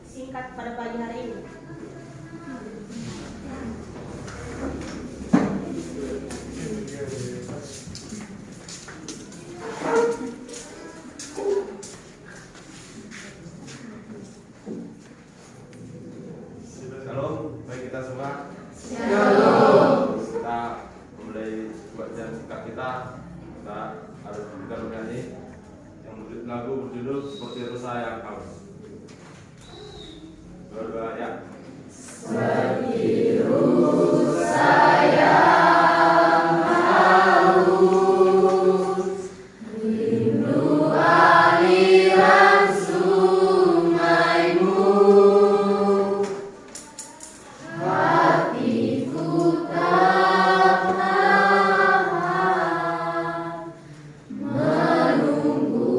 singkat pada pagi hari ini. Shalom, baik kita semua. Shalom. Kita mulai bacaan singkat kita. Kita harus juga menyanyi yang lagu berjudul Seperti Rusa yang Haus. Dua-dua ya. Seperti rusa yang haus, rindu aliran sungaimu, hatiku tak tahan menunggumu.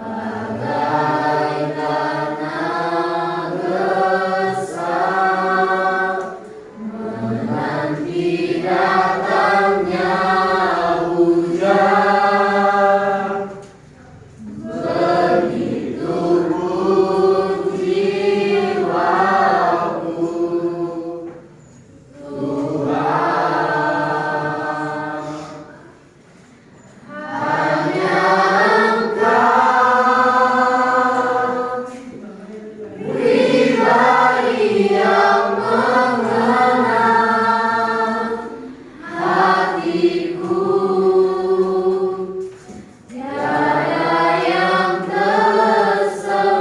Bagai tanah gersang menanti datangnya hujan, begitu pun jiwaku, Tuhan. Hanya Engkau pribadi yang mengenal hatiku, tiada yang tersembunyi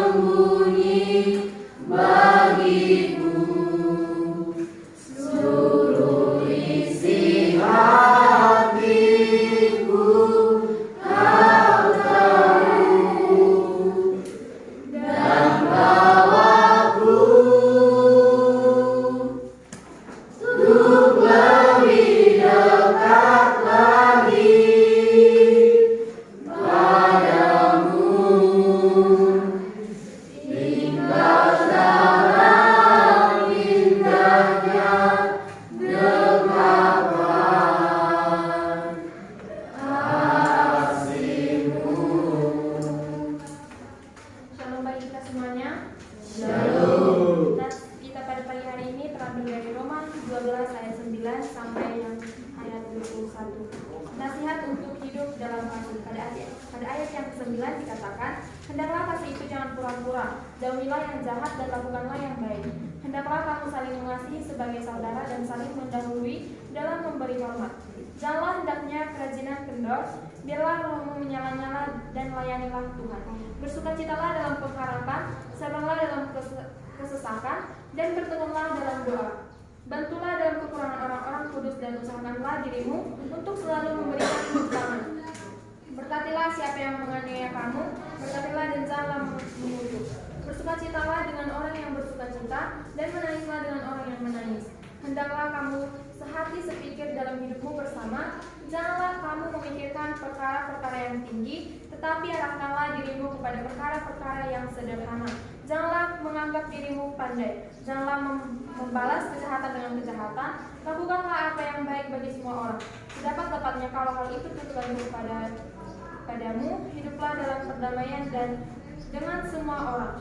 bagimu. Seluruh isi hatiku Kau tahu, dan bawaku untuk lebih dekat lagi padamu, tinggal dalam indahnya dekapan kasih-Mu. Shalom bagi kita semuanya. Shalom. Kita pada pagi hari ini terambil dari Roma 12 ayat 9 sampai yang ayat 21. Nasihat untuk hidup dalam kasih. Pada ayat yang ke-9 dikatakan, hendaklah kasih itu jangan pura-pura, jauhilah yang jahat dan lakukanlah yang baik. Hendaklah kamu saling mengasihi sebagai saudara dan saling mendahului dalam memberi hormat. Janganlah hendaknya kerajinan kendor, biarlah rohmu menyala-nyala dan layanilah Tuhan. Bersukacitalah dalam pengharapan, sabarlah dalam kesesakan, dan bertekunlah dalam doa. Bantulah dalam kekurangan orang-orang kudus dan usahakanlah dirimu untuk selalu memberikan keutamaan. Berkatilah siapa yang menganiaya kamu, berkatilah dan janganlah mengutuk. Bersukacitalah dengan orang yang bersukacita, dan menangislah dengan orang yang menangis. Hendaklah kamu sehati sepikir dalam hidupmu bersama. Janganlah kamu memikirkan perkara-perkara yang tinggi, tetapi arahkanlah dirimu kepada perkara-perkara yang sederhana. Janganlah menganggap dirimu pandai. Janganlah membalas kejahatan dengan kejahatan. Lakukanlah apa yang baik bagi semua orang. Sedapat tepatnya kalau hal itu tergantung padamu, hiduplah dalam perdamaian dan dengan semua orang.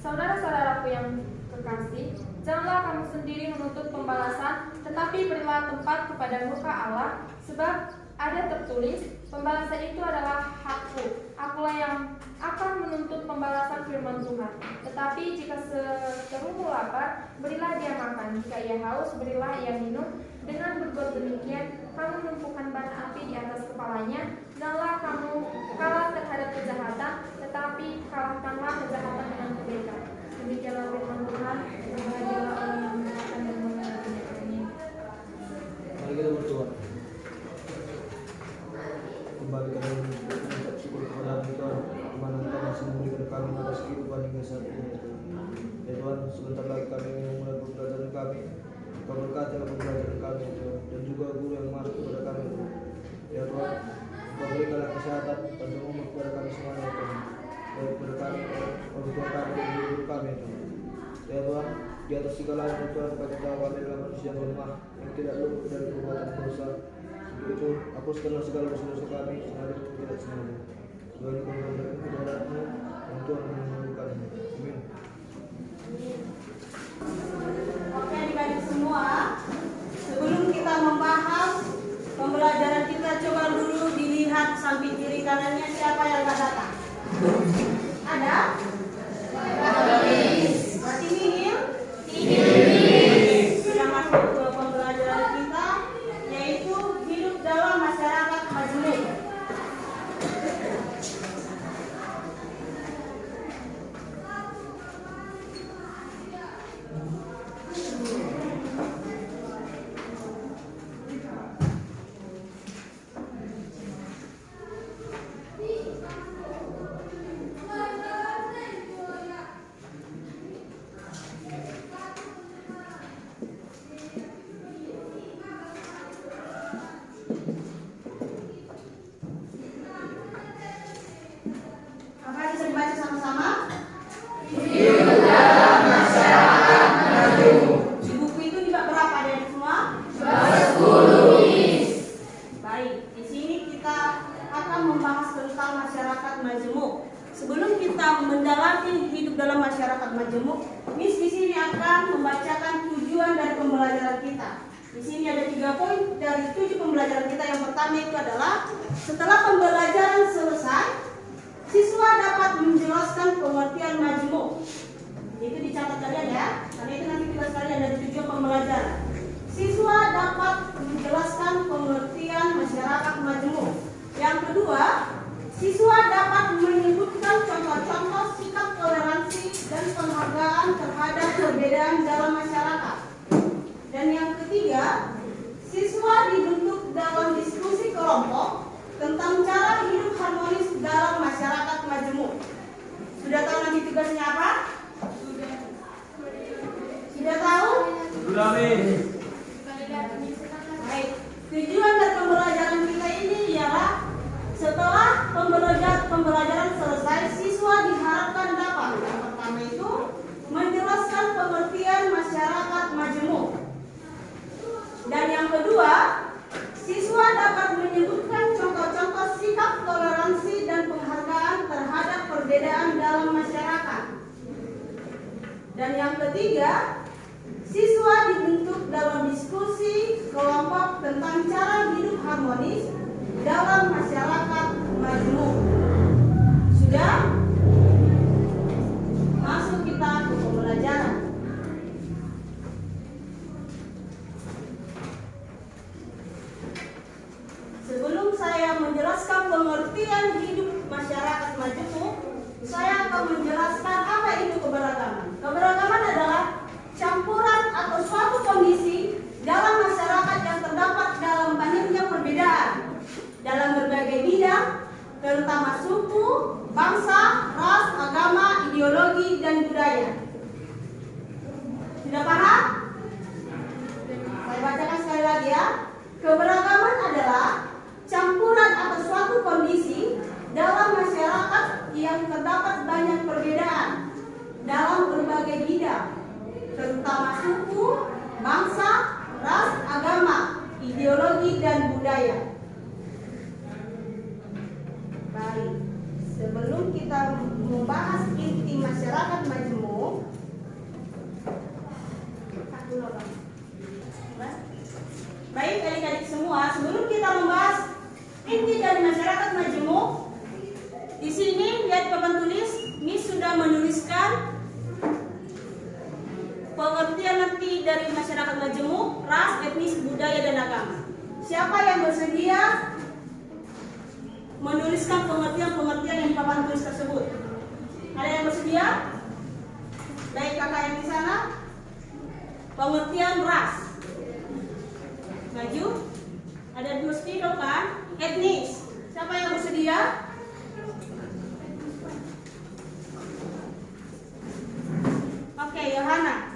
Saudara-saudaraku yang kekasih, janganlah kamu sendiri menuntut pembalasan, tetapi berilah tempat kepada murka Allah, sebab ada tertulis, pembalasan itu adalah hakku. Akulah yang akan menuntut pembalasan firman Tuhan. Tetapi jika seterumu lapar, berilah dia makan. Jika ia haus, berilah ia minum. Dengan berbuat demikian, kamu menumpukan bara api di atas kepalanya. Janganlah kamu kalah terhadap kejahatan, tetapi kalahkanlah kejahatan dengan kebaikan. Demikianlah firman Tuhan. Berbahagialah orang yang mendengarkan dan mengertinya. Amin. Mari kita berdoa. Kembali ke dalam mengucap syukur kepada Tuhan, dimana Engkau masih memberikan kami atas kehidupan hingga saat ini. Ya Tuhan, sebentar lagi kami memulai pembelajaran kami. Engkau berkati dalam pembelajaran kami, Tuhan, dan juga guru yang masuk kepada kami, Tuhan. Ya Tuhan, Engkau berikanlah kesehatan dan umur kepada kami semuanya, Tuhan. Baik kepada kami, orang tua kami, dan guru kami, Tuhan. Ya Tuhan, di atas segalanya Tuhan, kita kami adalah manusia yang lemah, yang tidak luput dari perbuatan dosa. Untuk itu, hapuskanlah segala dosa-dosa kami, sengaja tidak sengaja. Tuhan kau memberikan kejaranmu dan Tuhan menumbuhkanmu. Amin. Oke adik-adik semua, sebelum kita membahas pembelajaran kita, coba dulu dilihat samping kiri kanannya siapa yang gak datang. Ada? Berarti nihil? Sudah masuk ke pembelajaran kita, yaitu hidup dalam masyarakat majemuk. Apa bisa dibaca sama-sama? Di buku itu juga berapa adik semua? 10. Baik, di sini kita akan membahas tentang masyarakat majemuk. Sebelum kita mendalami hidup dalam masyarakat majemuk, Miss di sini akan membacakan tujuan dari pembelajaran kita. Di sini ada 3 poin dari 7 pembelajaran kita. Yang pertama itu adalah setelah pembelajaran selesai, siswa dapat menjelaskan pengertian majemuk. Itu dicatat kalian ya, karena itu nanti tugas kalian dari tujuan pembelajaran. Siswa dapat menjelaskan pengertian masyarakat majemuk. Yang kedua, siswa dapat menyebutkan contoh-contoh sikap toleransi dan penghargaan terhadap perbedaan dalam masyarakat. Dan yang ketiga, siswa dibentuk dalam diskusi kelompok tentang cara hidup harmonis dalam masyarakat majemuk. Sudah tahu nanti tugasnya apa? Sudah tahu? Sudah, Miss. Baik. Tujuan dari pembelajaran kita ini ialah setelah pembelajaran selesai, siswa diharapkan dapat yang pertama itu menjelaskan pengertian masyarakat majemuk. Dan yang kedua, siswa dapat menyebutkan contoh-contoh sikap toleransi dan penghargaan terhadap perbedaan dalam masyarakat. Dan yang ketiga, siswa dibentuk dalam diskusi kelompok tentang cara hidup harmonis dalam masyarakat majemuk. Sudah? Masuk kita ke pembelajaran. Sebelum saya menjelaskan pengertian hidup masyarakat majemuk, saya akan menjelaskan apa itu keberagaman. Keberagaman adalah campuran atau suatu kondisi dalam masyarakat yang terdapat dalam banyaknya perbedaan dalam berbagai bidang, terutama suku, bangsa, ras, agama, ideologi, dan budaya. Sudah paham? Saya bacakan sekali lagi ya. Keberagaman adalah campuran atau suatu kondisi dalam masyarakat yang terdapat banyak perbedaan dalam berbagai bidang, terutama suku, bangsa, ras, agama, ideologi, dan budaya. Baik, sebelum kita membahas inti masyarakat majemuk, baik adik-adik semua, sebelum kita membahas inti dari masyarakat majemuk, di sini lihat papan tulis, Miss sudah menuliskan pengertian nanti dari masyarakat majemuk, ras, etnis, budaya, dan agama. Siapa yang bersedia menuliskan pengertian-pengertian yang di papan tulis tersebut? Ada yang bersedia? Baik, kakak yang di sana. Pengertian ras. Maju. Ada 2 spidol kan? Etnis. Siapa yang bersedia? Oke, Yohana.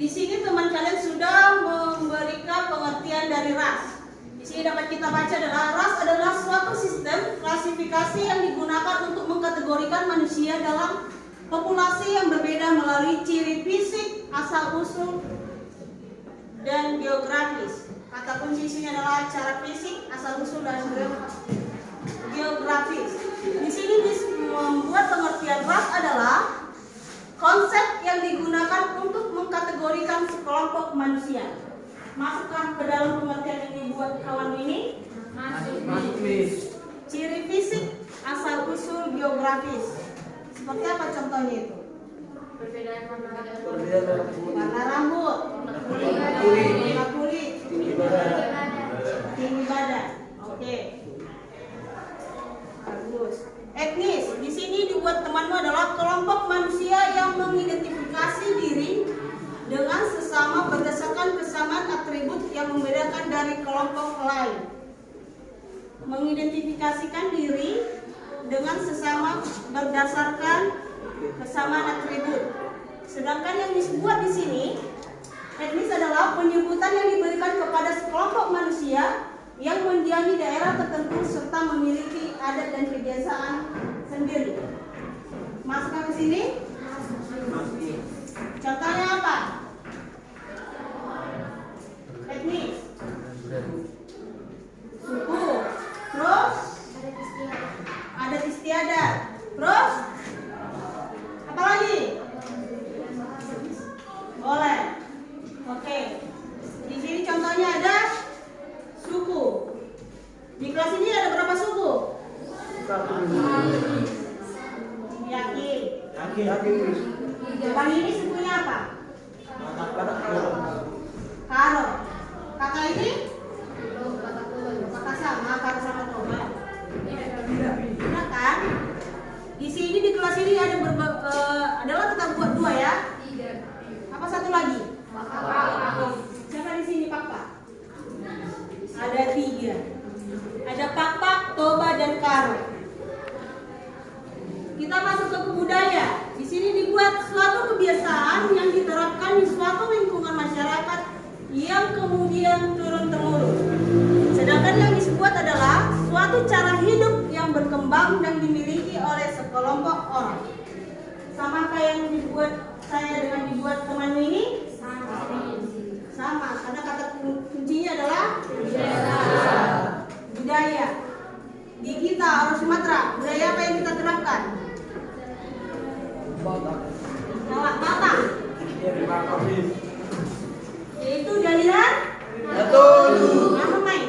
sini teman kalian sudah memberikan pengertian dari ras. Di sini dapat kita baca adalah ras adalah suatu sistem klasifikasi yang digunakan untuk mengkategorikan manusia dalam populasi yang berbeda melalui ciri fisik, asal-usul, dan geografis. Kata kunci di sini adalah cara fisik, asal-usul, dan geografis. Di sini membuat pengertian ras adalah konsep yang digunakan untuk mengkategorikan sekelompok manusia. Masukkan ke dalam pengertian yang dibuat kawan ini. Masuk. Ciri fisik, asal-usul, geografis. Seperti apa contohnya itu? Perbedaan Warna rambut, warna kulit, tinggi badan. Oke. Bagus. Etnis. Di sini dibuat temanmu adalah kelompok manusia yang mengidentifikasi diri dengan sesama berdasarkan kesamaan atribut yang membedakan dari kelompok lain. Mengidentifikasikan diri dengan sesama berdasarkan kesamaan atribut. Sedangkan yang disebut di sini etnis adalah penyebutan yang diberikan kepada sekelompok manusia yang mendiami daerah tertentu serta memiliki adat dan kebiasaan sendiri. Masukkan ke sini. Contohnya apa? Etnis, suku, terus adat istiadat, terus apa lagi? Boleh. Oke. Di sini contohnya ada suku. Di kelas ini ada berapa suku? Yakin. Depan ini sukunya apa? Karo. Kakak ini? Kakak sama, kakak sama Toba. Tidak kan? Di sini di kelas ini ada adalah kita buat 2 ya. Apa satu lagi? Siapa di sini Papa? Ada 3. Ada Papa, Toba, dan Karo. Kita masuk ke budaya. Di sini dibuat suatu kebiasaan yang diterapkan di suatu lingkungan masyarakat yang kemudian turun-temurun. Sedangkan yang disebut adalah suatu cara hidup yang berkembang dan dimiliki oleh sekelompok orang. Sama kayak yang dibuat saya dengan dibuat teman ini? Sama, karena kata kuncinya adalah budaya. Di kita orang Sumatera, budaya apa yang kita terapkan? Batak. Yaitu jalinan apa main?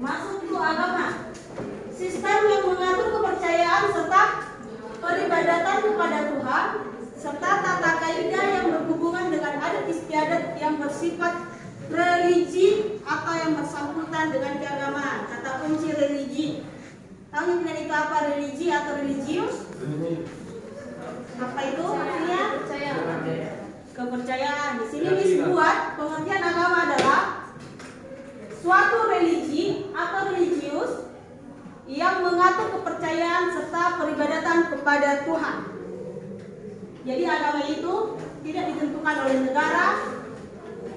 Masuk ke agama. Sistem yang mengatur kepercayaan serta peribadatan kepada Tuhan serta tata kaidah yang berhubungan dengan adat istiadat yang bersifat religi atau yang bersangkutan dengan keagamaan. Kata kunci religi. Tahu yang itu apa religi atau religius? Apa itu artinya? Kepercayaan. Di sini disebut pengertian agama adalah suatu religi atau religius yang mengatur kepercayaan serta peribadatan kepada Tuhan. Jadi agama itu tidak ditentukan oleh negara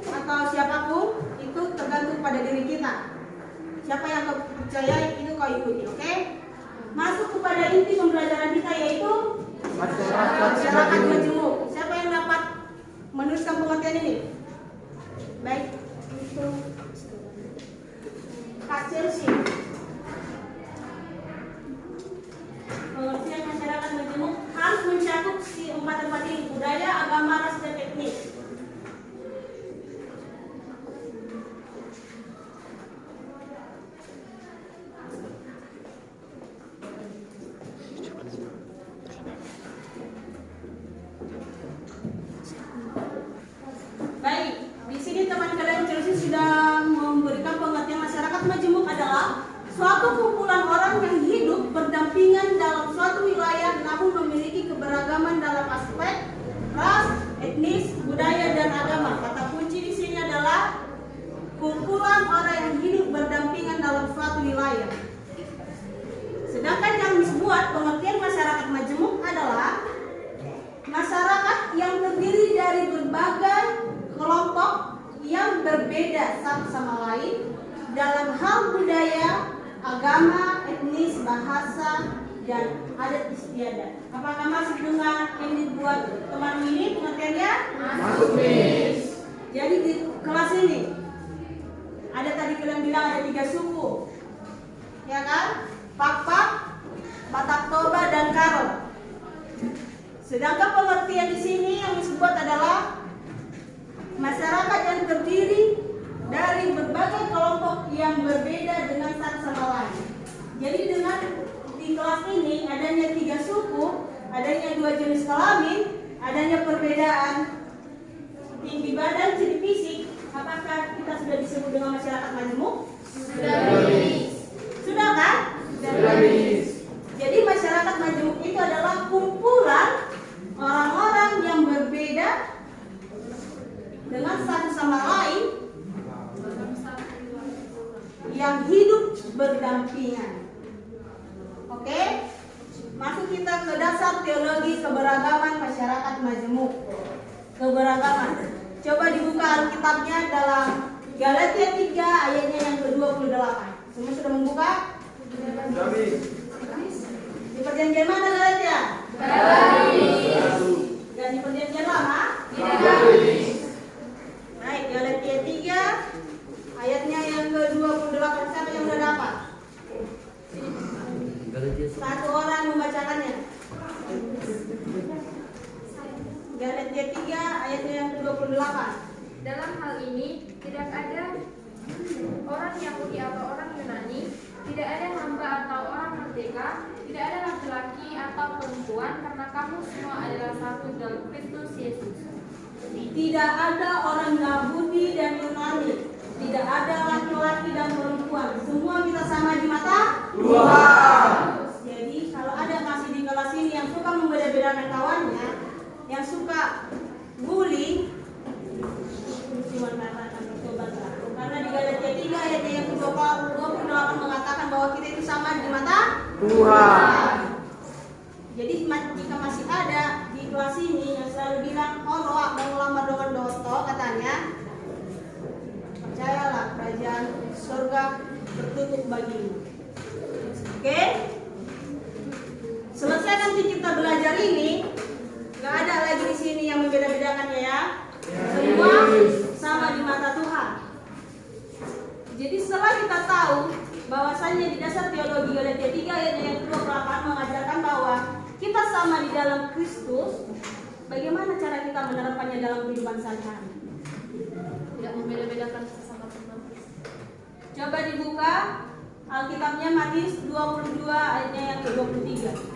atau siapapun, itu tergantung pada diri kita. Siapa yang kau percayai itu kau ikuti, oke? Masuk kepada inti pembelajaran kita yaitu masyarakat majemuk. Siapa yang dapat menuliskan pengertian ini? Baik, itu Kak Chelsea. Pengertian masyarakat majemuk harus mencakup si 4 ini: budaya, agama, ras, dan etnis. Baik, di sini teman kalian Chelsea sudah memberikan pengertian masyarakat majemuk adalah suatu kumpulan orang yang hidup berdampingan dalam suatu wilayah namun memiliki keberagaman dalam aspek ras, etnis, budaya, dan agama. Kata kunci di sini adalah kumpulan orang yang hidup berdampingan dalam suatu wilayah. Sedangkan berbagai kelompok yang berbeda satu sama lain dalam hal budaya, agama, etnis, bahasa, dan adat istiadat. Apakah masuk dengan yang dibuat teman ini pengertiannya? Masuk, Miss. Jadi di kelas ini ada tadi kalian bilang ada 3 suku, ya kan? Pak, Batak Toba, dan Karo. Sedangkan pengertian di sini yang disebut adalah masyarakat yang terdiri dari berbagai kelompok yang berbeda dengan satu sama lain. Jadi dengan di kelas ini adanya 3 suku, adanya 2 jenis kelamin, adanya perbedaan tinggi badan, tinggi fisik. Apakah kita sudah disebut dengan masyarakat majemuk? Sudah kan? Sudah, Miss. Jadi masyarakat majemuk itu adalah kumpulan orang-orang yang berbeda dengan satu sama lain yang hidup berdampingan. Oke? Masuk kita ke dasar teologi keberagaman masyarakat majemuk. Keberagaman. Coba dibuka Alkitabnya dalam Galatia 3 ayatnya yang ke-28. Semua sudah membuka? Sudah, Miss. Di perjanjian mana Galatia? Dan di perjanjian lama? Baik, Galatia 3 ayatnya yang ke-28. Siapa yang sudah dapat? Satu orang membacakannya. Galatia 3 ayatnya yang ke-28. Dalam hal ini tidak ada orang Yahudi atau orang Yunani, tidak ada hamba atau orang merdeka, tidak ada laki-laki atau perempuan, karena kamu semua adalah satu dalam Kristus Yesus. Tidak ada orang Yahudi dan Yunani, tidak ada laki-laki dan perempuan. Semua kita sama di mata Tuhan. Jadi kalau ada masih di kelas ini yang suka membeda-bedakan kawannya, yang suka bully, cuma katakan bertobat. Karena di Galatia 3 ayat yang ke-28 mengatakan bahwa kita itu sama di mata Tuhan. Jadi jika masih ada di kelas ini yang selalu bilang horok dan ulama dengan doto, katanya percayalah kerajaan surga tertutup bagimu. Oke? Selesai nanti kita belajar ini, nggak ada lagi di sini yang membeda-bedakannya ya. Semua sama di mata Tuhan. Jadi setelah kita tahu bahwasanya di dasar teologi Galatia 3 ayat yang ke-28 mengajarkan bahwa kita sama di dalam Kristus, bagaimana cara kita menerapkannya dalam kehidupan sehari-hari? Tidak membeda-bedakan sesama teman. Coba dibuka Alkitabnya Matius 22 ayatnya yang ke-23.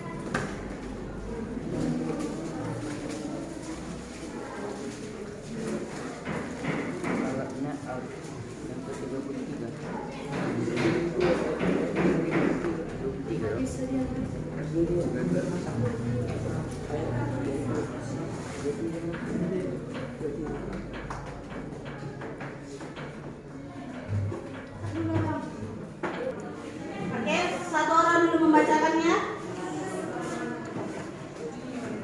Oke, satu orang dulu membacakannya.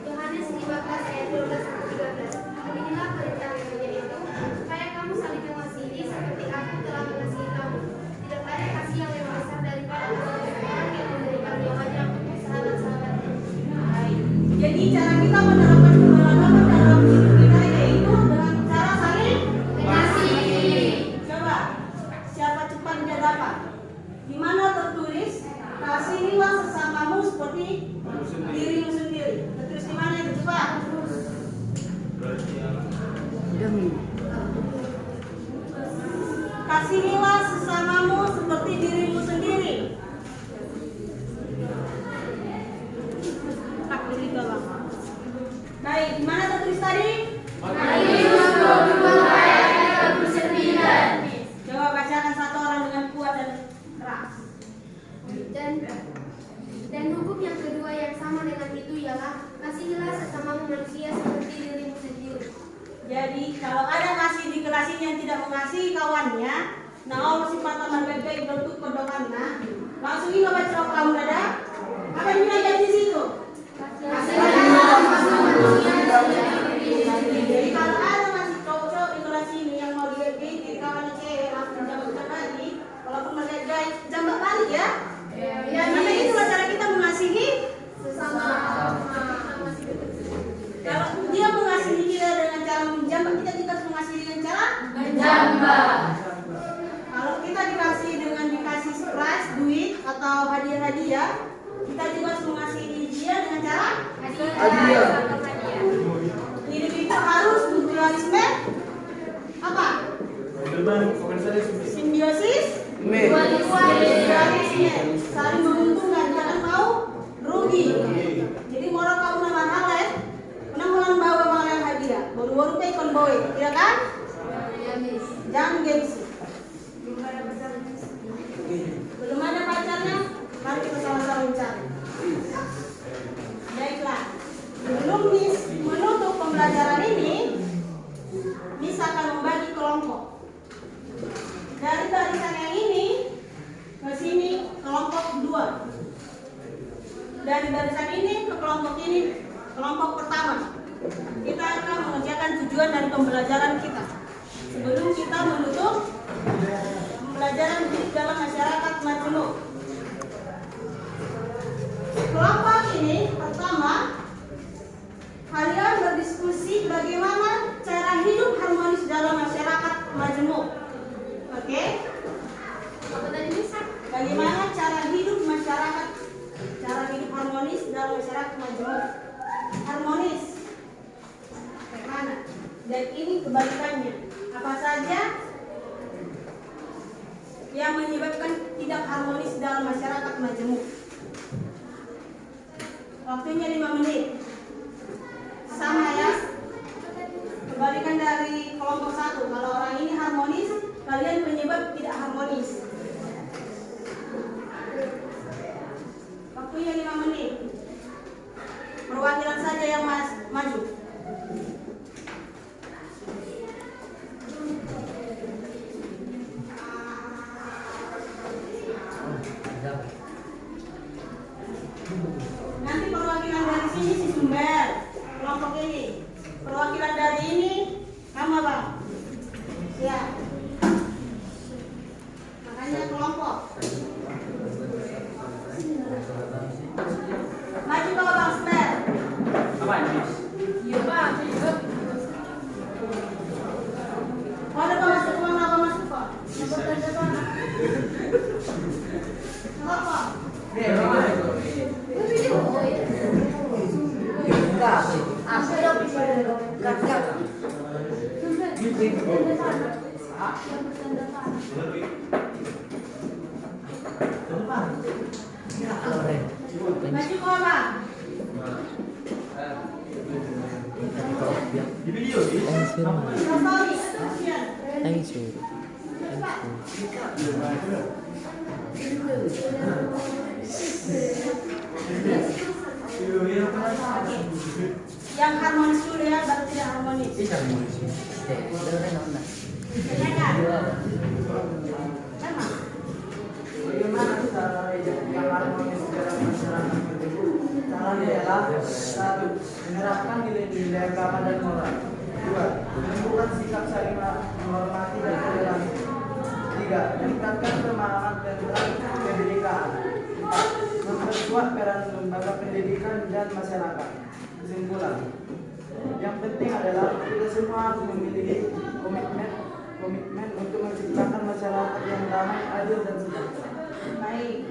Yohanes 15 ayat 12 sampai 13. Inilah perintah yaitu supaya kamu saling mengasihi seperti aku telah mengasihi kamu. Tidak ada kasih yang lebih besar daripada orang yang memberikan nyawanya untuk sahabat-sahabatnya. Baik. Jadi cara kita menerapkan keberagaman dalam hidup kita yaitu dengan cara saling Mengasihi. Coba, siapa cepat dia dapat? Di mana tertulis kasihilah sesamamu seperti dirimu sendiri. Tertulis di mana itu coba? Kasihilah sesamamu seperti dirimu sendiri. Tak begitu bang. Baik, di mana tertulis tadi? Matius 22 ayat 39. Coba bacakan satu orang dengan kuat dan keras. Dan hukum yang kedua yang sama dengan itu ialah kasihilah sesamamu manusia seperti dirimu sendiri. Jadi kalau ada kasih di kelas ini yang tidak mengasihi kawannya, nah Allah sifat amal baik bentuk pedomannya, langsung ini baca kamu ada apa yang bilang di situ? Kasihilah sesama manusia seperti dirimu sendiri. Jadi kalau ada kita juga harus mengasihi dengan cara Menjambah. Kalau kita dikasih surprise, duit atau hadiah-hadiah, kita juga harus mengasihi dia dengan cara Hadiah. hidup itu harus mutualisme apa? Simbiosis, mutualisme, saling menguntungkan, jangan mau rugi. Jadi moro kamu nama hal penampilan bawa mengalami hadiah, baru-baru kayak ikon boy, ya kan? Jangan gengsi. Belum ada pacarnya, mari kita sama-sama mencari. Baiklah, sebelum menutup pembelajaran ini, Miss akan membagi kelompok. Dari barisan yang ini ke sini kelompok 2. Dari barisan ini ke kelompok ini kelompok pertama. Kita akan mengerjakan tujuan dari pembelajaran kita. Sebelum kita menutup pembelajaran hidup dalam masyarakat majemuk. Kelompok ini pertama, kalian berdiskusi bagaimana cara hidup harmonis dalam masyarakat majemuk. Oke? Apa tadi bisa? Bagaimana cara hidup harmonis dalam masyarakat majemuk? Harmonis. Bagaimana? Dan ini kebalikannya. Apa saja yang menyebabkan tidak harmonis dalam masyarakat majemuk? Waktunya 5 menit. Sama ya. Kebalikan dari kelompok 1. Kalau orang ini harmonis, kalian penyebab tidak harmonis. Waktunya 5 menit. Perwakilan saja yang maju. Nanti perwakilan dari sini si Sumber, kelompok ini. Perwakilan dari ini, nama bang. Ya. Makanya kelompok. Maju kau bang Sumber. Apa ini? Iya Pak, saya juga. Ada apa masuk uang apa masuk pak? Apa? Maju kau bang. Di video sih. Sorry, kasihan. Yang harmonis dulu ya, baru tidak harmonis. Ya kan? Emang? Bagaimana cara yang harmonis dalam masyarakat majemuk? Caranya adalah 1. Menerapkan nilai-nilai agama dan moral. 2. Menumbuhkan sikap saling menghormati dan toleransi. 3. Meningkatkan pemahaman tentang pendidikan. 4. Memperkuat peran lembaga pendidikan dan masyarakat. Kesimpulan, yang penting adalah kita semua harus memiliki komitmen untuk menciptakan masyarakat yang damai, adil dan sejahtera. Baik.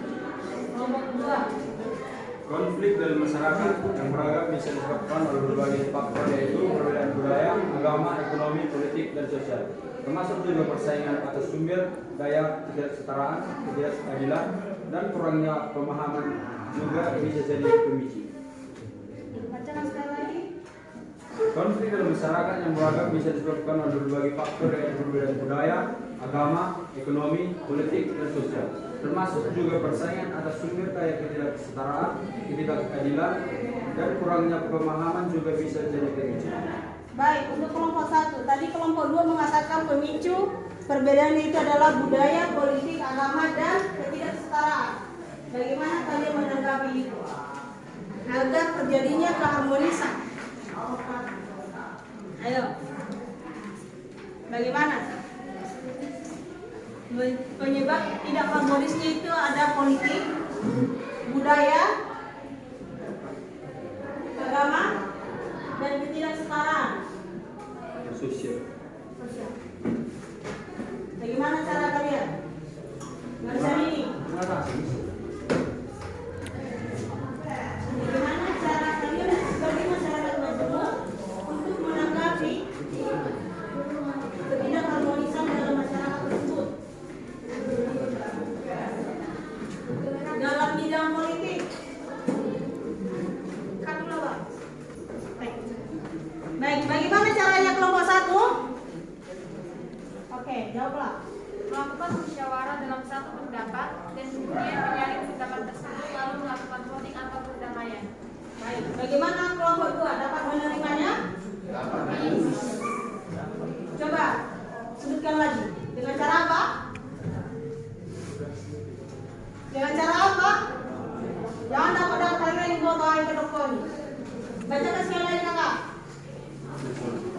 Kelompok 2. Konflik dalam masyarakat yang beragam bisa disebabkan oleh berbagai faktor, yaitu perbedaan budaya, agama, ekonomi, politik, dan sosial, termasuk juga persaingan atas sumber daya, ketidaksetaraan, ketidakadilan, dan kurangnya pemahaman juga bisa jadi pemicu. Bacakan sekali lagi. Konflik dalam masyarakat yang beragam bisa disebabkan oleh berbagai faktor, yaitu perbedaan budaya, agama, ekonomi, politik, dan sosial, termasuk juga persaingan atas sumber daya, ketidaksetaraan, ketidakadilan, dan kurangnya pemahaman juga bisa jadi pemicu. Baik, untuk kelompok 1. Tadi kelompok 2 mengatakan pemicu perbedaan itu adalah budaya, politik, agama, dan ketidaksetaraan. Bagaimana kalian menanggapi itu? Agar terjadinya keharmonisan. Ayo. Bagaimana? Penyebab tidak harmonisnya itu ada politik, budaya, agama, dan ketidaksetaraan. sosial. Bagaimana cara kalian? Belajar ini. Bagaimana cara kalian sebagai masyarakat majemuk untuk menanggapi ketidakharmonisan dalam masyarakat tersebut? Dalam bidang politik. Baik, bagaimana caranya kelompok 1? Oke, jawablah. Melakukan musyawarah dalam satu pendapat dan kemudian menyaring pendapat tersebut lalu melakukan voting atau perdamaian. Baik, bagaimana kelompok 2 dapat menerimanya? Coba sebutkan lagi. Dengan cara apa? Dengan cara apa? Jangan dapat dari kalian yang buat orang ke dokter. Bacakan sekali lagi kakak.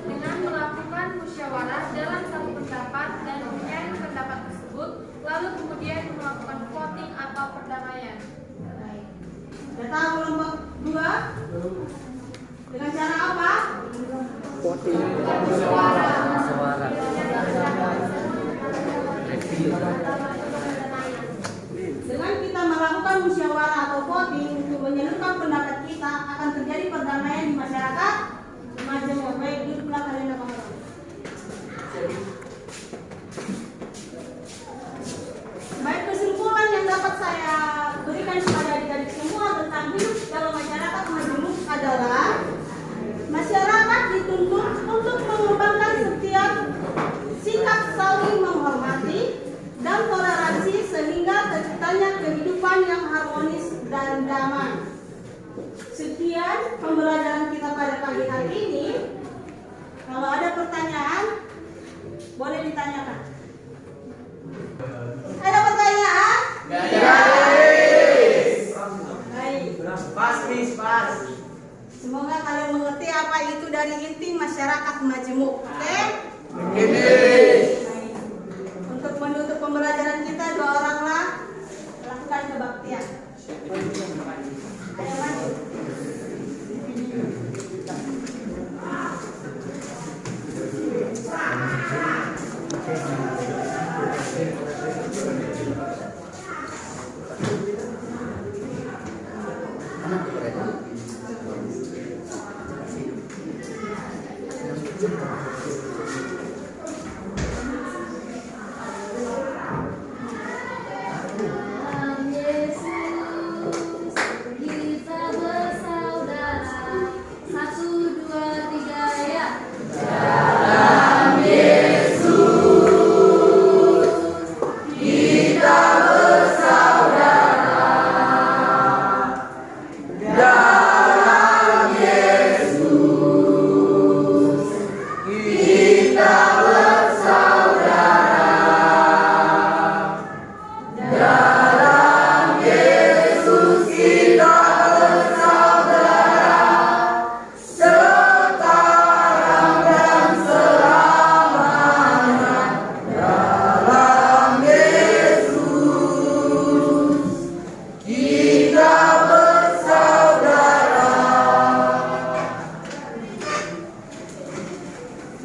Dengan melakukan musyawarah dalam satu pendapat dan menyaring pendapat tersebut lalu kemudian melakukan voting atau perdamaian. Baik. Data kelompok 2 dengan cara apa? Dengan kita melakukan musyawarah atau voting untuk menyalurkan pendapat kita akan terjadi perdamaian di masyarakat majemuk. Baik, duduklah kalian kawan-kawan. Baik, kesimpulan yang dapat saya berikan kepada adik-adik semua tentang hidup dalam masyarakat majemuk adalah masyarakat dituntut untuk mengembangkan setiap sikap saling menghormati dan toleransi sehingga terciptanya kehidupan yang harmonis dan damai. Sekian pembelajaran kita pada pagi hari ini. Kalau ada pertanyaan, boleh ditanyakan. Ada pertanyaan? Baik. Pas. Semoga kalian mengerti apa itu dari inti masyarakat majemuk. Oke? Baik. Untuk menutup pembelajaran kita, 2 oranglah lakukan kebaktian. Ayo maju. Kita bersaudara, 1, 2, 3 ya.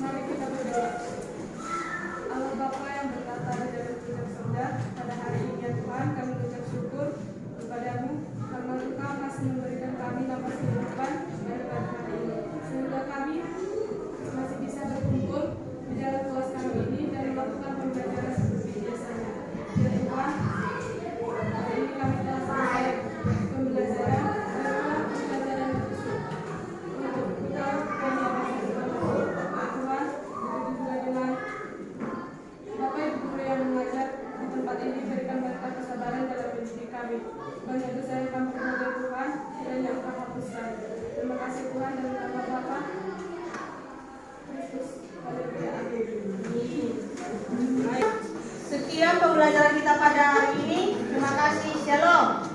Mari kita berdoa. Allah Bapa yang berkata di dalam kitab Sabda, pada hari ini ya Tuhan kami mengucap syukur kepadamu karena Engkau masih memberikan kami nafas kehidupan pada pagi hari ini. Semoga kami masih bisa berkumpul di dalam kelas kami ini dan melakukan pembelajaran seperti biasanya. Ya Tuhan, hari ini kami telah selesai pembelajaran dan telah pembelajaran yang khusus. Untuk Engkau kami masih berkumpul. Tuhan, begitu juga dengan Bapak Ibu guru yang mengajar di tempat ini, berikan berkat kesabaran dalam mendidik kami. Banyak dosa yang kami perbuat Tuhan, kiranya Engkau hapuskan. Terima kasih Tuhan dan nama Bapa Kristus. Haleluya. Amin. Baik. Sekian pembelajaran kita pada hari ini. Terima kasih. Shalom.